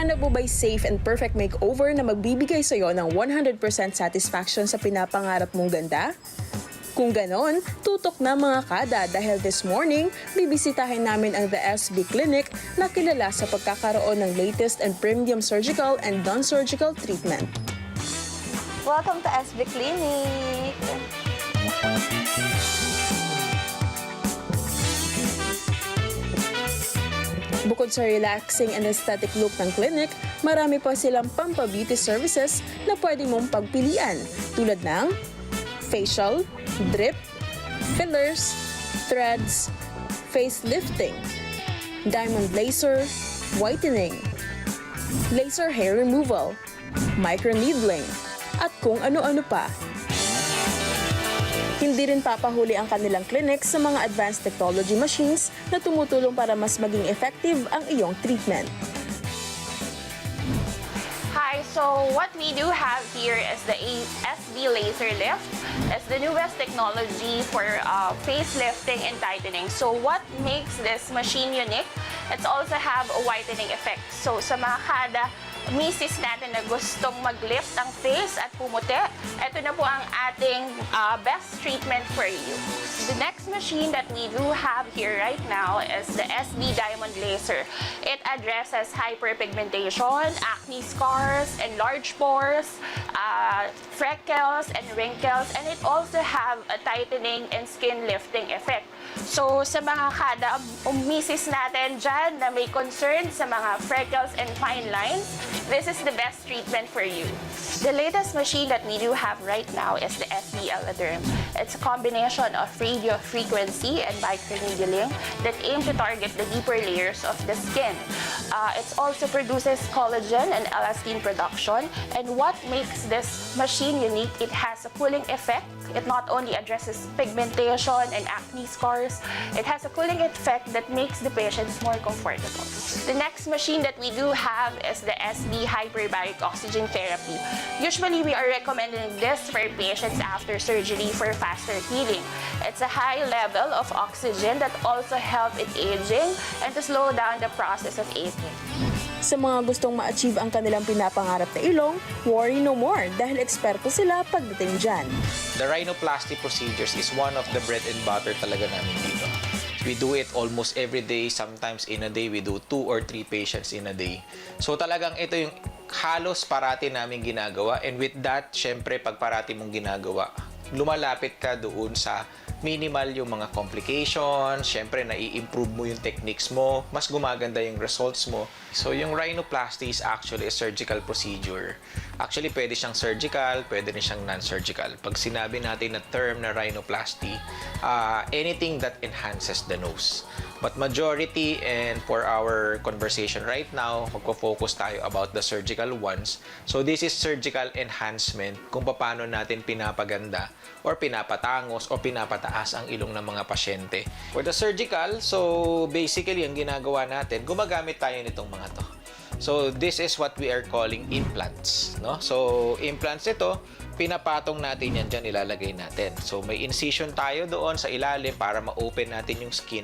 Hinahanap mo ba'y safe and perfect makeover na magbibigay sa'yo ng 100% satisfaction sa pinapangarap mong ganda? Kung ganon, tutok na mga kada dahil this morning, bibisitahin namin ang The SB Clinic na kilala sa pagkakaroon ng latest and premium surgical and non-surgical treatment. Welcome to SB Clinic! Bukod sa relaxing and aesthetic look ng clinic, marami pa silang pampa-beauty services na pwede mong pagpilian tulad ng facial, drip, fillers, threads, facelifting, diamond laser, whitening, laser hair removal, microneedling, at kung ano-ano pa. Hindi rin papahuli ang kanilang clinic sa mga advanced technology machines na tumutulong para mas maging effective ang iyong treatment. Hi, so what we do have here is the SB Laser Lift. It's the newest technology for facelifting and tightening. So what makes this machine unique? It's also have a whitening effect. So sa mga kada misis natin na gustong mag-lift ang face at pumuti, ito na po ang ating best treatment for you. The next machine that we do have here right now is the SB Diamond Laser. It addresses hyperpigmentation, acne scars, enlarged pores, freckles and wrinkles, and it also have a tightening and skin lifting effect. So, sa mga kada misis natin dyan na may concern sa mga freckles and fine lines, this is the best treatment for you. The latest machine that we do have right now is the SB Eladerm. It's a combination of radio frequency and microneedling that aim to target the deeper layers of the skin. It also produces collagen and elastin production. And what makes this machine unique, it has a cooling effect. It not only addresses pigmentation and acne scars, it has a cooling effect that makes the patients more comfortable. The next machine that we do have is the SB Hyperbaric Oxygen Therapy. Usually, we are recommending this for patients after surgery for faster healing. It's a high level of oxygen that also helps in aging and to slow down the process of aging. Sa mga gustong ma-achieve ang kanilang pinapangarap na ilong, worry no more dahil eksperto sila pagdating dyan. The rhinoplasty procedures is one of the bread and butter talaga namin dito. We do it almost every day, sometimes in a day we do 2 or 3 patients in a day. So talagang ito yung halos parati namin ginagawa, and with that, syempre pag parati mong ginagawa, lumalapit ka doon sa minimal yung mga complications, syempre nai-improve mo yung techniques mo, mas gumaganda yung results mo. So yung rhinoplasty is actually a surgical procedure. Actually, pwede siyang surgical, pwede rin siyang non-surgical. Pag sinabi natin na term na rhinoplasty, anything that enhances the nose. But majority, and for our conversation right now, magpo-focus tayo about the surgical ones. So this is surgical enhancement kung paano natin pinapaganda or pinapatangos o pinapataas ang ilong ng mga pasyente. For the surgical, so basically ang ginagawa natin, gumagamit tayo nitong mga to. So this is what we are calling implants, no? So implants ito, pinapatong natin yan dyan, ilalagay natin. So may incision tayo doon sa ilalim para ma-open natin yung skin.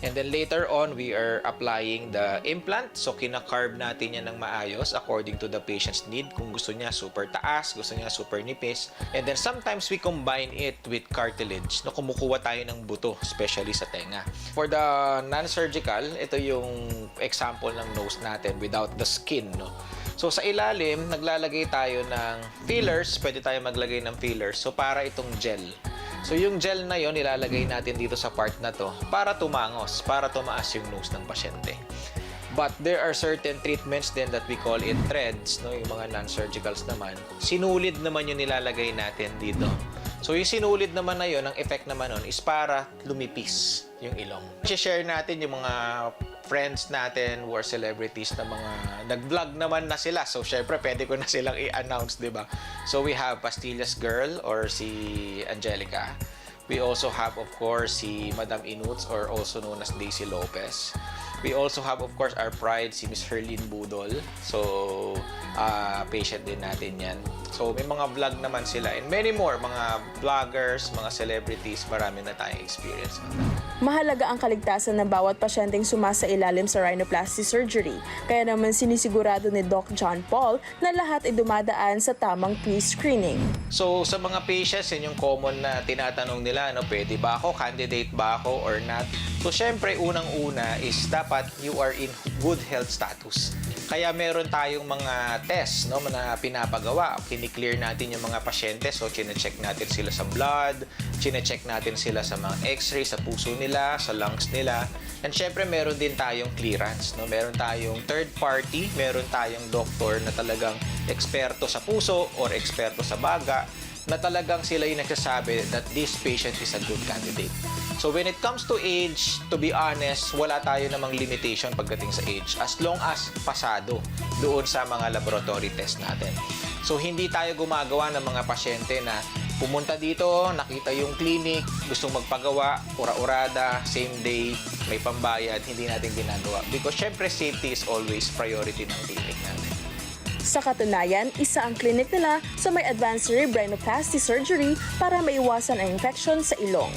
And then later on, we are applying the implant. So kina-carve natin yan ng maayos according to the patient's need. Kung gusto niya super taas, gusto niya super nipis. And then sometimes we combine it with cartilage. No, kumukuha tayo ng buto, especially sa tenga. For the non-surgical, ito yung example ng nose natin without the skin, no? So sa ilalim, naglalagay tayo ng fillers. Pwede tayo maglagay ng fillers. So para itong gel. So yung gel na yon ilalagay natin dito sa part na to para tumangos, para tumaas yung nose ng pasyente. But there are certain treatments then that we call it threads, no? Yung mga non-surgicals naman. Sinulid naman yung nilalagay natin dito. So yung sinulid naman na yun, ang effect naman nun is para lumipis yung ilong. I-share natin yung mga friends natin who are celebrities na mga nag-vlog naman na sila. So syempre pwede ko na silang i-announce, di ba? So we have Pastillas Girl or si Angelica. We also have, of course, si Madam Inuts or also known as Daisy Lopez. We also have, of course, our pride, si Miss Herlene Budol. So, patient din natin yan. So, may mga vlog naman sila and many more, mga vloggers, mga celebrities, marami na tayong experience. Mahalaga ang kaligtasan ng bawat pasyenteng sumasailalim sa rhinoplasty surgery. Kaya naman sinisigurado ni Doc John Paul na lahat ay dumadaan sa tamang pre-screening. So, sa mga patients, yun yung common na tinatanong nila, no, pwede ba ako, candidate ba ako or not? So, syempre, unang-una is dapat you are in good health status. Kaya meron tayong mga tests, no, na pinapagawa. Kini-clear natin yung mga pasyente. So, chine-check natin sila sa blood, chine-check natin sila sa mga x-ray, sa puso nila, sa lungs nila. And syempre, meron din tayong clearance. No? Meron tayong third party, meron tayong doctor na talagang eksperto sa puso or eksperto sa baga na talagang sila yung nagsasabi that this patient is a good candidate. So when it comes to age, to be honest, wala tayo namang limitation pagdating sa age as long as pasado doon sa mga laboratory test natin. So hindi tayo gumagawa ng mga pasyente na pumunta dito, nakita yung clinic, gustong magpagawa, ura-urada, same day, may pambayad, hindi natin ginagawa. Because syempre safety is always priority ng clinic natin. Sa katunayan, isa ang clinic nila sa may advanced rhinoplasty surgery para maiwasan ang infection sa ilong.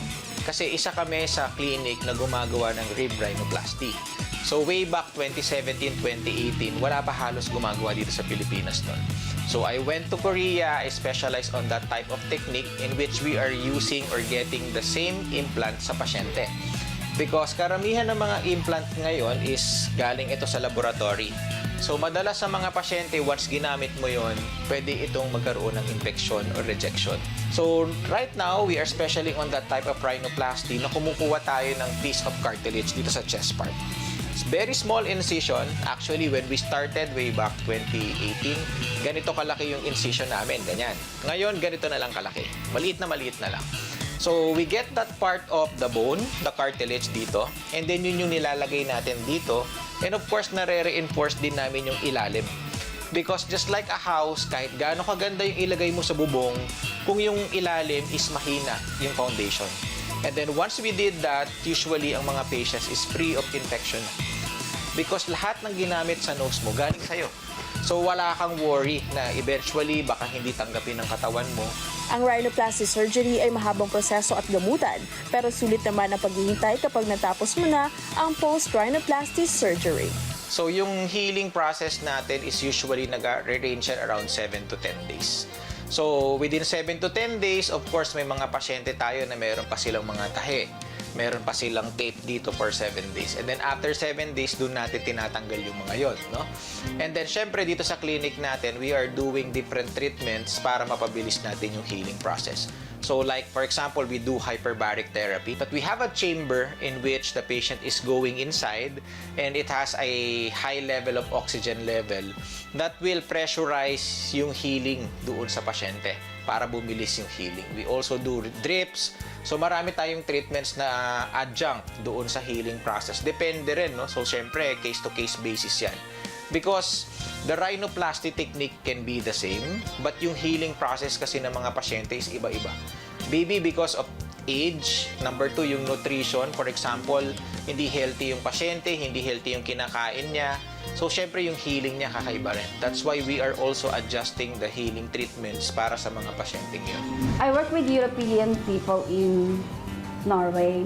Kasi isa kami sa clinic na gumagawa ng rib rhinoplasty. So way back 2017-2018, wala pa halos gumagawa dito sa Pilipinas noon. So I went to Korea, I specialized on that type of technique in which we are using or getting the same implant sa pasyente. Because karamihan ng mga implant ngayon is galing ito sa laboratory. So madalas sa mga pasyente, once ginamit mo yon, pwede itong magkaroon ng infection or rejection. So right now, we are specializing on that type of rhinoplasty na kumukuha tayo ng piece of cartilage dito sa chest part. It's very small incision. Actually, when we started way back 2018, ganito kalaki yung incision namin, ganyan. Ngayon, ganito na lang kalaki. Maliit na lang. So, we get that part of the bone, the cartilage dito, and then yun yung nilalagay natin dito. And of course, nare-reinforce din namin yung ilalim. Because just like a house, kahit gaano kaganda yung ilagay mo sa bubong, kung yung ilalim is mahina yung foundation. And then once we did that, usually ang mga patients is free of infection. Because lahat ng ginamit sa nose mo, galing sa'yo. So wala kang worry na eventually baka hindi tanggapin ng katawan mo. Ang rhinoplasty surgery ay mahabang proseso at gamutan, pero sulit naman ang paghihintay kapag natapos mo na ang post-rhinoplasty surgery. So yung healing process natin is usually nag-range around 7 to 10 days. So within 7 to 10 days, of course, may mga pasyente tayo na meron pa silang mga tahi. Meron pa silang tape dito for 7 days. And then after 7 days, doon natin tinatanggal yung mga yon, no? And then syempre dito sa clinic natin, we are doing different treatments para mapabilis natin yung healing process. So like for example, we do hyperbaric therapy, but we have a chamber in which the patient is going inside and it has a high level of oxygen level that will pressurize yung healing doon sa pasyente para bumilis yung healing. We also do drips. So marami tayong treatments na adjunct doon sa healing process. Depende rin, no? So syempre, case-to-case basis yan. Because the rhinoplasty technique can be the same, but yung healing process kasi ng mga pasyente is iba-iba. Maybe because of age, number 2, yung nutrition. For example, hindi healthy yung pasyente, hindi healthy yung kinakain niya. So, syempre yung healing niya kakaiba rin. That's why we are also adjusting the healing treatments para sa mga pasyente yun. I work with European people in Norway.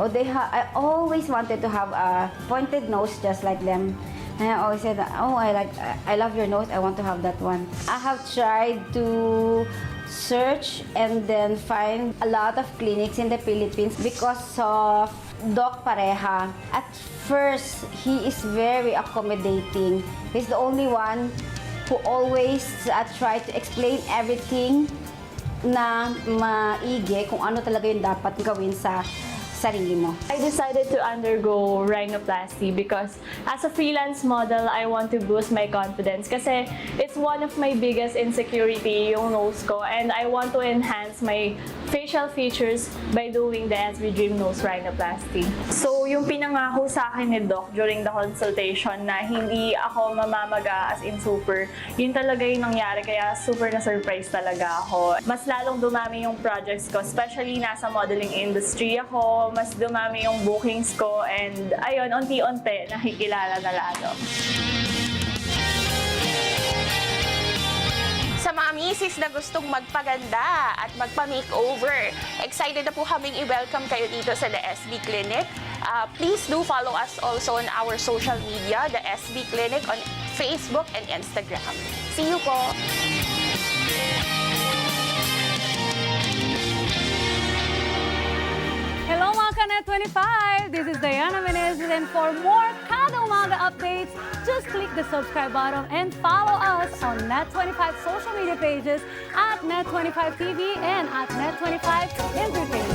Oh, I always wanted to have a pointed nose just like them. And I always said, oh, I love your nose. I want to have that one. I have tried to search and then find a lot of clinics in the Philippines because of Doc Pareja. At first, he is very accommodating. He's the only one who always try to explain everything na maigi kung ano talaga yung dapat gawin sa sarili mo. I decided to undergo rhinoplasty because as a freelance model, I want to boost my confidence kasi it's one of my biggest insecurity yung nose ko and I want to enhance my facial features by doing the SB Dream Nose Rhinoplasty. So, yung pinangako sa akin ni Doc during the consultation na hindi ako mamamaga as in super, yun talaga yung nangyari, kaya super na-surprise talaga ako. Mas lalong dumami yung projects ko, especially nasa modeling industry ako, mas dumami yung bookings ko, and ayun, unti-unti nakikilala na lalo. Sa mga misis na gustong magpaganda at magpa-makeover, excited na po kaming i-welcome kayo dito sa The SB Clinic. Please do follow us also on our social media, The SB Clinic on Facebook and Instagram. See you po! Hello mga Kanet 25! This is Diana Menezes, and for more Kada Umaga updates, just click the subscribe button and follow us on Net25 social media pages at Net25 TV and at Net25 Entertainment.